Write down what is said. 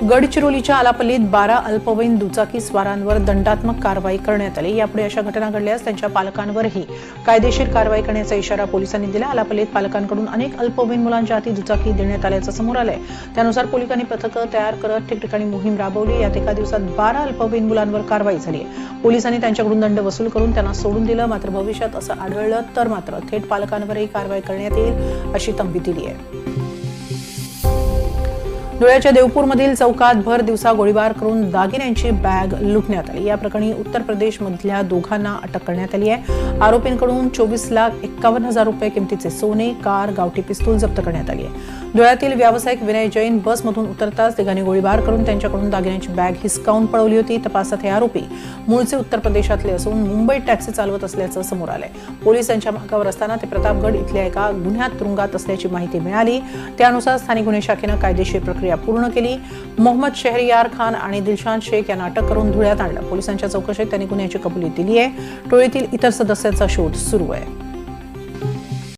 गडचिरोलीच्या आलापल्लीत 12 अल्पवयीन दुचाकी स्वारांवर दंडात्मक कारवाई करण्यात आली। यापुढे अशा घटना घडल्यास त्यांच्या पालकांवरही कायदेशीर कारवाई करण्याचा इशारा पोलिसांनी दिला। आलापल्लीत पालकांकडून अनेक अल्पवयीन मुलांच्या हाती दुचाकी देण्यात आल्याचं समोर आलंय। त्यानुसार पोलिसांनी पथकं तयार करत ठिकठिकाणी मोहीम राबवली। यात एका दिवसात 12 अल्पवयीन मुलांवर कारवाई झाली। पोलिसांनी त्यांच्याकडून दंड वसूल करून त्यांना सोडून दिलं। मात्र भविष्यात असं आढळलं तर मात्र थेट पालकांवरही कारवाई करण्यात येईल अशी तंबी दिली आहे। धुळ्याच्या देवपूरमधील चौकात भर दिवसा गोळीबार करून दागिन्यांची बॅग लुटण्यात आली। या प्रकरणी उत्तर प्रदेशमधल्या दोघांना अटक करण्यात आली आहे। आरोपींकडून 24,51,000 रुपये किमतीचे सोने, कार, गावठी पिस्तूल जप्त करण्यात आली आहे। धुळ्यातील व्यावसायिक विनय जैन बसमधून उतरताच तिघांनी गोळीबार करून त्यांच्याकडून दागिन्यांची बॅग हिसकावून पळवली होती। तपासात हे आरोपी मूळचे उत्तर प्रदेशातले असून मुंबईत टॅक्सी चालवत असल्याचं समोर आलंय। पोलीस त्यांच्या मागावर असताना ते प्रतापगड इथल्या एका गुन्ह्यात तुरुंगात असल्याची माहिती मिळाली। त्यानुसार स्थानिक गुन्हे शाखेनं कायदेशीर प्रक्रिया पूर्ण केली। मोहम्मद शहरियार खान आणि दिलशान शेख यांना अटक करून धुळ्यात आणलं। पोलिसांच्या चौकशीत त्यांनी गुन्ह्याची कबुली दिली आहे। टोळीतील इतर सदस्यांचा शोध सुरू आहे।